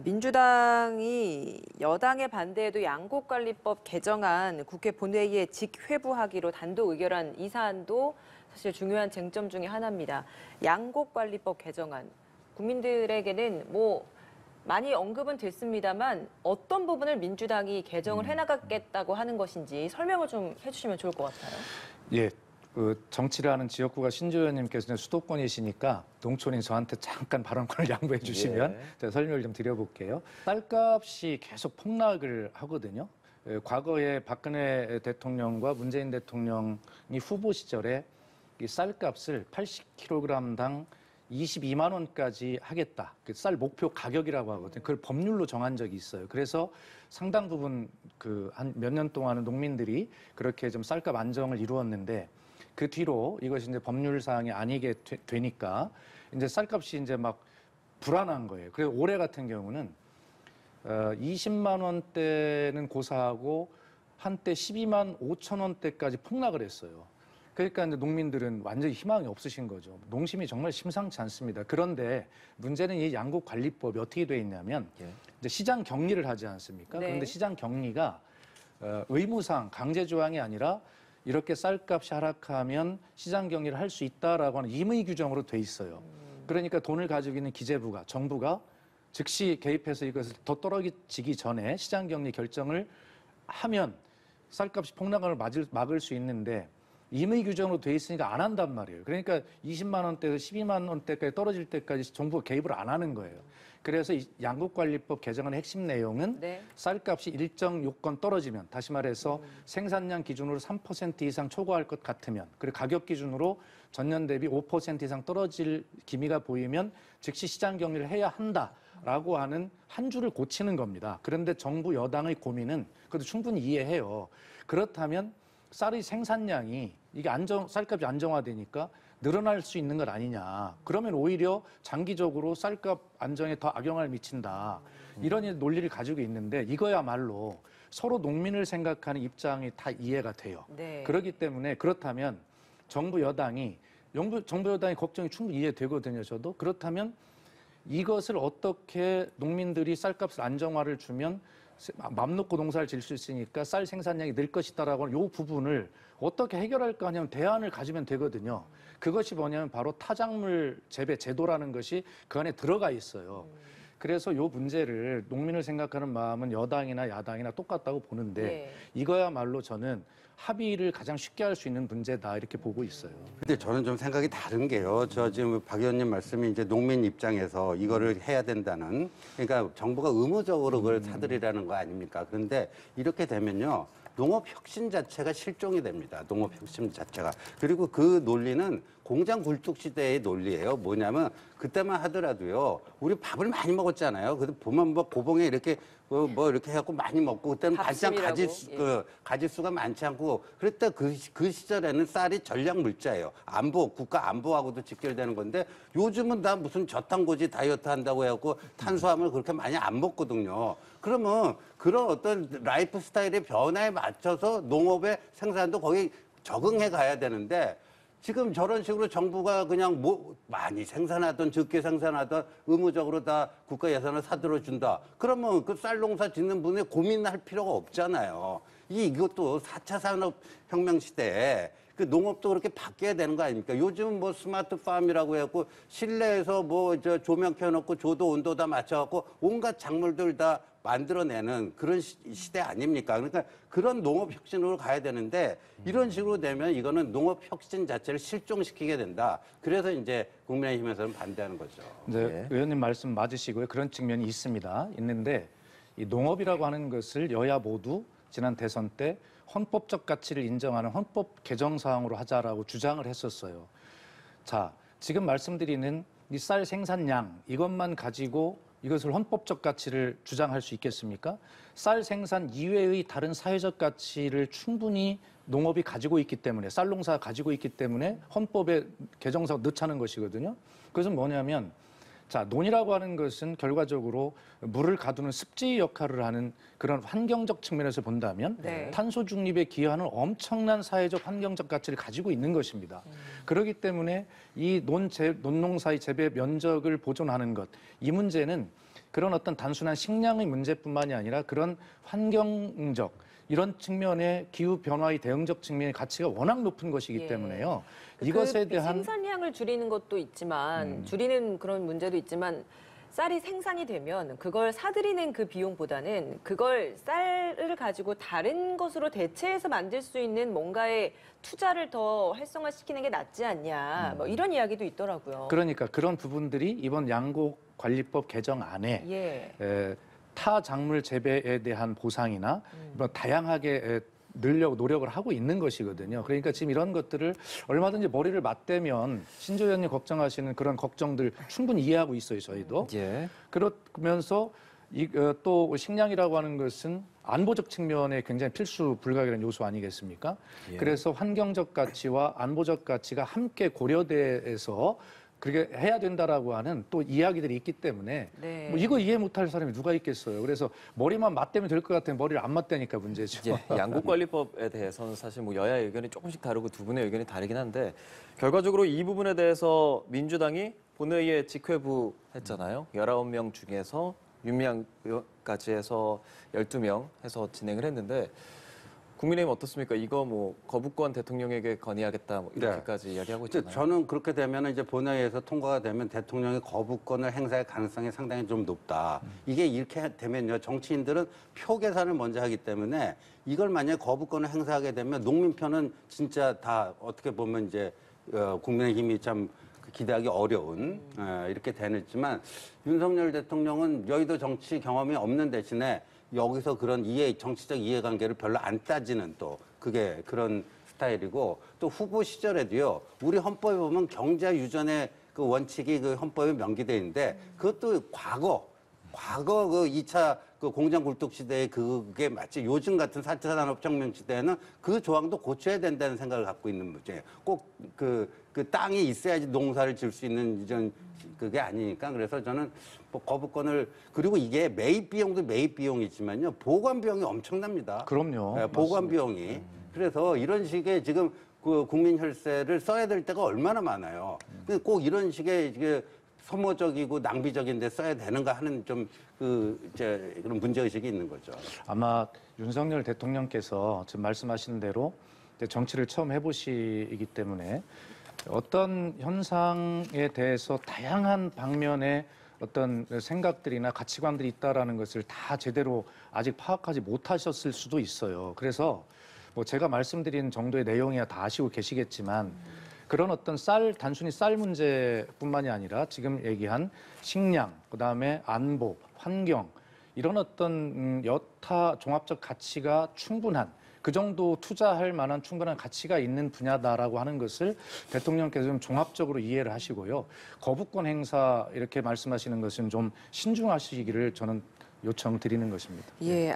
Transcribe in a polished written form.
민주당이 여당의 반대에도 양곡관리법 개정안 국회 본회의에 직회부하기로 단독 의결한 이 사안도 사실 중요한 쟁점 중에 하나입니다. 양곡관리법 개정안. 국민들에게는 많이 언급은 됐습니다만 어떤 부분을 민주당이 개정을 해나가겠다고 하는 것인지 설명을 좀 해주시면 좋을 것 같아요. 예. 정치를 하는 지역구가 신주 의원님께서는 수도권이시니까 농촌인 저한테 잠깐 발언권을 양보해 주시면 제가 설명을 좀 드려볼게요. 쌀값이 계속 폭락을 하거든요. 과거에 박근혜 대통령과 문재인 대통령이 후보 시절에 이 쌀값을 80kg당 22만 원까지 하겠다. 쌀 목표 가격이라고 하거든요. 그걸 법률로 정한 적이 있어요. 그래서 상당 부분 한 몇 년 동안은 농민들이 그렇게 좀 쌀값 안정을 이루었는데 그 뒤로 이것이 이제 법률 사항이 아니게 되니까 이제 쌀값이 이제 막 불안한 거예요. 그래서 올해 같은 경우는 20만 원대는 고사하고 한때 12만 5천 원대까지 폭락을 했어요. 그러니까 이제 농민들은 완전히 희망이 없으신 거죠. 농심이 정말 심상치 않습니다. 그런데 문제는 이 양곡관리법이 어떻게 돼 있냐면 이제 시장 격리를 하지 않습니까? 네. 그런데 시장 격리가 의무상 강제 조항이 아니라 이렇게 쌀값이 하락하면 시장 격리를 할 수 있다라고 하는 임의 규정으로 돼 있어요. 그러니까 돈을 가지고 있는 기재부가, 정부가 즉시 개입해서 이것을 더 떨어지기 전에 시장 격리 결정을 하면 쌀값이 폭락을 막을 수 있는데 임의 규정으로 돼 있으니까 안 한단 말이에요. 그러니까 20만 원대에서 12만 원대까지 떨어질 때까지 정부가 개입을 안 하는 거예요. 그래서 이 양곡관리법 개정안의 핵심 내용은 쌀값이 일정 요건 떨어지면, 다시 말해서 생산량 기준으로 3% 이상 초과할 것 같으면, 그리고 가격 기준으로 전년 대비 5% 이상 떨어질 기미가 보이면 즉시 시장 격리를 해야 한다라고 하는 한 줄을 고치는 겁니다. 그런데 정부 여당의 고민은 그것도 충분히 이해해요. 그렇다면 쌀의 생산량이 이게 쌀값이 안정화되니까 늘어날 수 있는 것 아니냐. 그러면 오히려 장기적으로 쌀값 안정에 더 악영향을 미친다. 이런 논리를 가지고 있는데 이거야말로 서로 농민을 생각하는 입장이 다 이해가 돼요. 그렇기 때문에 그렇다면 정부 여당이 걱정이 충분히 이해되거든요. 저도. 그렇다면 이것을 어떻게 농민들이 쌀값을 안정화를 주면 맘 놓고 농사를 지을 수 있으니까 쌀 생산량이 늘 것이다라고 하는 이 부분을 어떻게 해결할까 하냐면 대안을 가지면 되거든요. 그것이 뭐냐면 바로 타작물 재배 제도라는 것이 그 안에 들어가 있어요. 그래서 이 문제를 농민을 생각하는 마음은 여당이나 야당이나 똑같다고 보는데 이거야말로 저는 합의를 가장 쉽게 할 수 있는 문제다 이렇게 보고 있어요. 근데 저는 좀 생각이 다른 게요. 저 지금 박 의원님 말씀이 이제 농민 입장에서 이거를 해야 된다는, 그러니까 정부가 의무적으로 그걸 사들이라는 거 아닙니까? 그런데 이렇게 되면요. 농업 혁신 자체가 실종이 됩니다. 농업 혁신 자체가. 그리고 그 논리는 공장 굴뚝 시대의 논리예요. 뭐냐면 그때만 하더라도요. 우리 밥을 많이 먹었잖아요. 그래도 보면 고봉에 이렇게 이렇게 해갖고 많이 먹고 그때는 반찬 가짓수가 많지 않고 그랬다 그 시절에는 쌀이 전략 물자예요. 국가 안보하고도 직결되는 건데 요즘은 다 무슨 저탄고지 다이어트 한다고 해갖고 탄수화물 그렇게 많이 안 먹거든요. 그러면 그런 어떤 라이프 스타일의 변화에 맞춰서 농업의 생산도 거의 적응해 가야 되는데 지금 저런 식으로 정부가 그냥 많이 생산하던 적게 생산하던 의무적으로 다 국가 예산을 사들어준다. 그러면 그 쌀 농사 짓는 분이 고민할 필요가 없잖아요. 이것도 4차 산업혁명 시대에 그 농업도 그렇게 바뀌어야 되는 거 아닙니까? 요즘은 스마트팜이라고 해갖고 실내에서 조명 켜놓고 조도 온도 다 맞춰갖고 온갖 작물들 다 만들어내는 그런 시대 아닙니까? 그러니까 그런 농업 혁신으로 가야 되는데 이런 식으로 되면 이거는 농업 혁신 자체를 실종시키게 된다. 그래서 이제 국민의힘에서는 반대하는 거죠. 네, 의원님 말씀 맞으시고요. 그런 측면이 있는데 이 농업이라고 하는 것을 여야 모두 지난 대선 때 헌법적 가치를 인정하는 헌법 개정 사항으로 하자라고 주장을 했었어요. 자, 지금 말씀드리는 이 쌀 생산량 이것만 가지고 이것을 헌법적 가치를 주장할 수 있겠습니까? 쌀 생산 이외의 다른 사회적 가치를 충분히 농업이 가지고 있기 때문에, 쌀 농사가 가지고 있기 때문에 헌법에 개정사가 넣자는 것이거든요. 그것은 뭐냐면 자, 논이라고 하는 것은 결과적으로 물을 가두는 습지 역할을 하는 그런 환경적 측면에서 본다면 탄소 중립에 기여하는 엄청난 사회적 환경적 가치를 가지고 있는 것입니다. 그렇기 때문에 이 논농사의 재배 면적을 보존하는 것, 이 문제는 그런 어떤 단순한 식량의 문제뿐만이 아니라 그런 환경적 이런 측면의 기후 변화의 대응적 측면의 가치가 워낙 높은 것이기 예. 때문에요. 이것에 대한 생산량을 줄이는 것도 있지만 줄이는 그런 문제도 있지만 쌀이 생산이 되면 그걸 사들이는 그 비용보다는 그걸 쌀을 가지고 다른 것으로 대체해서 만들 수 있는 뭔가의 투자를 더 활성화시키는 게 낫지 않냐. 뭐 이런 이야기도 있더라고요. 그러니까 그런 부분들이 이번 양곡관리법 개정안에 예. 타 작물 재배에 대한 보상이나 뭐 다양하게 노력을 하고 있는 것이거든요. 그러니까 지금 이런 것들을 얼마든지 머리를 맞대면 신조 의원님 걱정하시는 그런 걱정들 충분히 이해하고 있어요, 저희도. 예. 그러면서 또 식량이라고 하는 것은 안보적 측면에 굉장히 필수 불가결한 요소 아니겠습니까? 예. 그래서 환경적 가치와 안보적 가치가 함께 고려돼서 그렇게 해야 된다라고 하는 또 이야기들이 있기 때문에 네. 뭐 이거 이해 못할 사람이 누가 있겠어요. 그래서 머리만 맞대면 될 것 같으면 머리를 안 맞대니까 문제죠. 예, 양곡관리법에 대해서는 사실 뭐 여야 의견이 조금씩 다르고 두 분의 의견이 다르긴 한데 결과적으로 이 부분에 대해서 민주당이 본회의에 직회부했잖아요. 19명 중에서 윤미향 의원까지 해서 12명 해서 진행을 했는데 국민의힘 어떻습니까? 이거 뭐 거부권 대통령에게 건의하겠다 뭐 이렇게까지 이야기하고 있잖아요. 저는 그렇게 되면 이제 본회의에서 통과가 되면 대통령이 거부권을 행사할 가능성이 상당히 좀 높다. 이게 이렇게 되면요, 정치인들은 표 계산을 먼저 하기 때문에 이걸 만약에 거부권을 행사하게 되면 농민편은 진짜 다 어떻게 보면 이제 국민의힘이 참 기대하기 어려운 이렇게 되겠지만 윤석열 대통령은 여의도 정치 경험이 없는 대신에 여기서 그런 정치적 이해관계를 별로 안 따지는 또 그게 그런 스타일이고 또 후보 시절에도요, 우리 헌법에 보면 경제 유전의 그 원칙이 그 헌법에 명기돼 있는데 그것도 과거 그 2차 그 공장 굴뚝 시대에 그게 마치 요즘 같은 4차 산업혁명 시대에는 그 조항도 고쳐야 된다는 생각을 갖고 있는 문제예요. 꼭 그 땅이 있어야지 농사를 지을 수 있는 이전 그게 아니니까. 그래서 저는 뭐 거부권을, 그리고 이게 매입 비용도 매입 비용이지만요, 보관 비용이 엄청납니다. 그럼요. 네, 보관 비용이. 그래서 이런 식의 지금 그 국민 혈세를 써야 될 때가 얼마나 많아요. 근데 꼭 이런 식의 이게 소모적이고 낭비적인데 써야 되는가 하는 좀 그런 문제의식이 있는 거죠. 아마 윤석열 대통령께서 지금 말씀하신 대로 이제 정치를 처음 해보시기 때문에 어떤 현상에 대해서 다양한 방면의 어떤 생각들이나 가치관들이 있다라는 것을 다 제대로 아직 파악하지 못하셨을 수도 있어요. 그래서 뭐 제가 말씀드린 정도의 내용이야 다 아시고 계시겠지만 그런 어떤 단순히 쌀 문제뿐만이 아니라 지금 얘기한 식량, 그다음에 안보, 환경 이런 어떤 여타 종합적 가치가 충분한 그 정도 투자할 만한 충분한 가치가 있는 분야다라고 하는 것을 대통령께서 좀 종합적으로 이해를 하시고요. 거부권 행사 이렇게 말씀하시는 것은 좀 신중하시기를 저는 요청드리는 것입니다. 예.